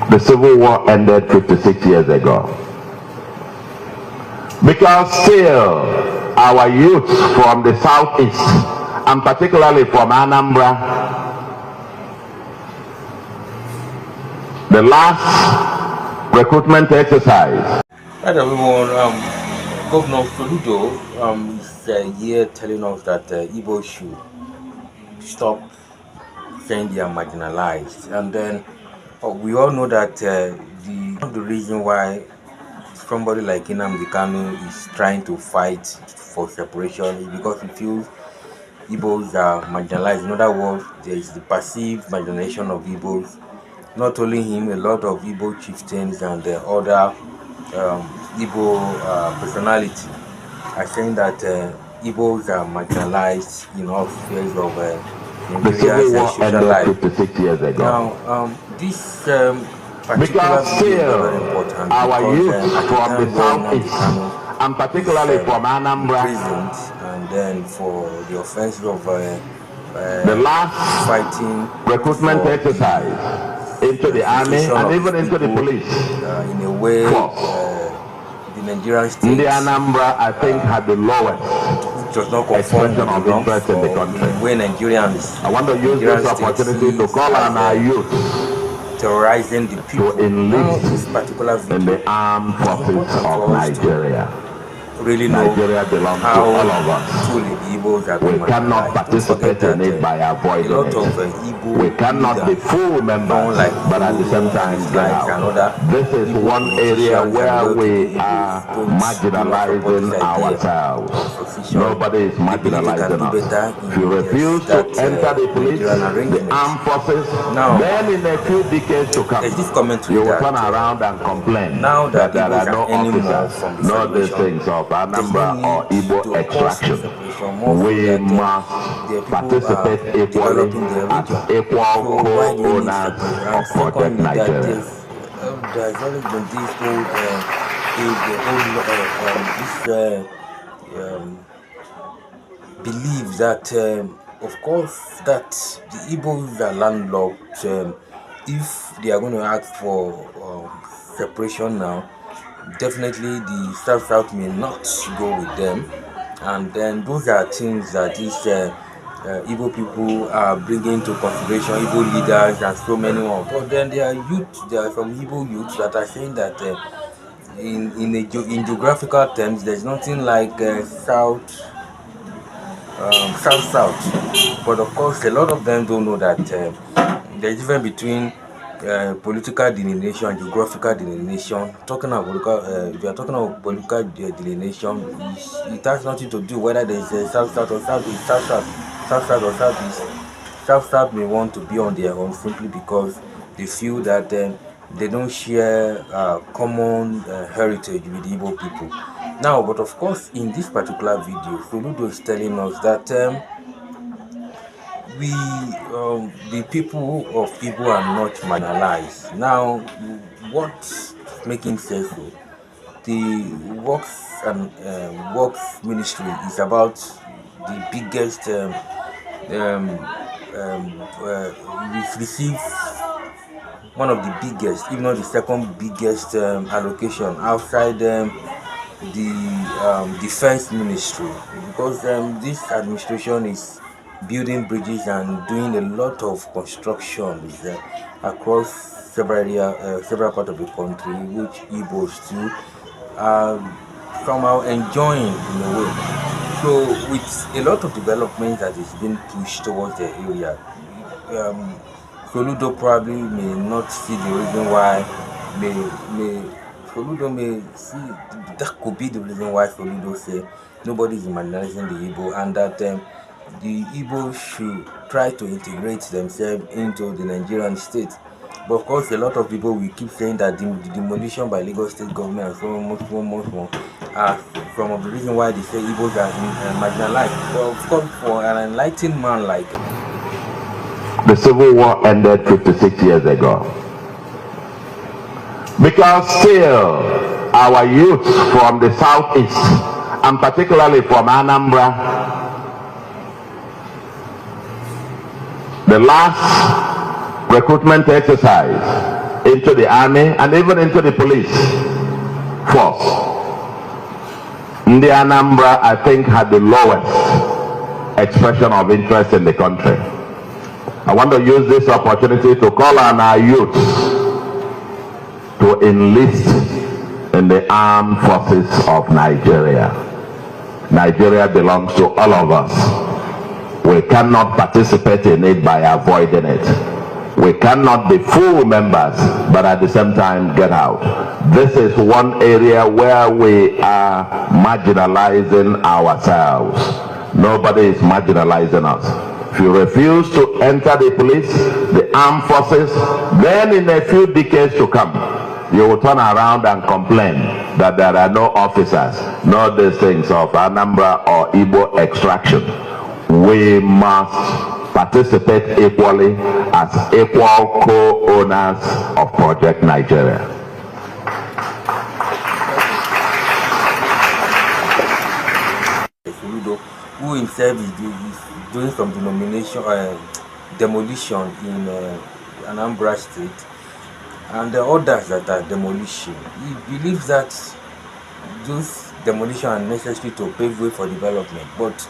The Civil War ended 56 years ago. Because still our youth from the southeast, and particularly from Anambra, the last recruitment exercise. Right, everyone. Governor Soludo is here telling us that Igbo should stop saying they are marginalized, and then we all know that the reason why somebody like Nnamdi Kanu is trying to fight for separation is because he feels Igbos are marginalized. In other words, there is the perceived marginalization of Igbos. Not only him, a lot of Igbo chieftains and other Igbo personality are saying that Igbos are marginalized in all spheres of Nigeria's social life. 56 years ago. Now, this particular video is very important our youth from the southeast, and particularly from Anambra, prisons, and then for the offense of the last fighting recruitment exercise into the army and even into the police. In a way, the Nigerian state, the Anambra, I think, had the lowest does not conform expression of interest in the country. When Nigerians, I want to use this opportunity to call on our youth terrorizing the people to enlist this particular video in the armed forces of Nigeria. Really know Nigeria belongs to how all of us. truly Igbos are We cannot participate in it by avoiding it. We cannot be full members, but at the same time get out. This is one area where we are marginalizing ourselves. Nobody is marginalizing us. If you refuse to enter the police, the armed forces, then in a few decades to come, you will turn around and complain that there are no officers, no these things of Anambra or Igbo extraction. We must participate equally as equal co-owners of Project Nigeria. There's always been this belief that, of course, that the Igbos are landlocked. If they are going to ask for separation now, definitely the South may not go with them, and then those are things that these Igbo people are bringing to consideration, Igbo leaders and so many more. But then there are some Igbo youths that are saying that in geographical terms, there's nothing like south. But of course, a lot of them don't know that there's a difference between political delineation and geographical delineation. Talking about if you are talking about political delineation, it has nothing to do whether there is a south or southeast, south or southeast. South may want to be on their own simply because they feel that they don't share common heritage with the Igbo people. Now, but of course, in this particular video, Soludo is telling us that the people of Igbo are not marginalized. Now, what making say so? The works ministry is about the biggest. We've received one of the biggest, if not the second biggest, allocation outside the defense ministry, because this administration is building bridges and doing a lot of construction across several parts of the country, which Igbos too are somehow enjoying in a way. So with a lot of development that is being pushed towards the area, Soludo probably may not see the reason why Soludo may see that could be the reason why Soludo say nobody is marginalizing the Igbo, and that the Igbo should try to integrate themselves into the Nigerian state. But of course, a lot of people will keep saying that the demolition by Lagos state government and so much more are some of the reasons why they say Igbos are marginalized. But of course, for an enlightened man like the Civil War ended 56 years ago. Because still our youth from the southeast, and particularly from Anambra, the last recruitment exercise into the army, and even into the police force. Ndi Anambra, I think, had the lowest expression of interest in the country. I want to use this opportunity to call on our youth to enlist in the armed forces of Nigeria. Nigeria belongs to all of us. We cannot participate in it by avoiding it. We cannot be full members, but at the same time get out. This is one area where we are marginalizing ourselves. Nobody is marginalizing us. If you refuse to enter the police, the armed forces, then in a few decades to come, you will turn around and complain that there are no officers, no these things of Anambra or Igbo extraction. We must participate equally as equal co-owners of Project Nigeria. Soludo, who himself is doing some demolition in Anambra State, and the others that are demolition. He believes that those demolition are necessary to pave way for development. But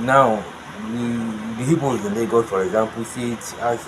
now, the Igbos in Lagos, for example, see it as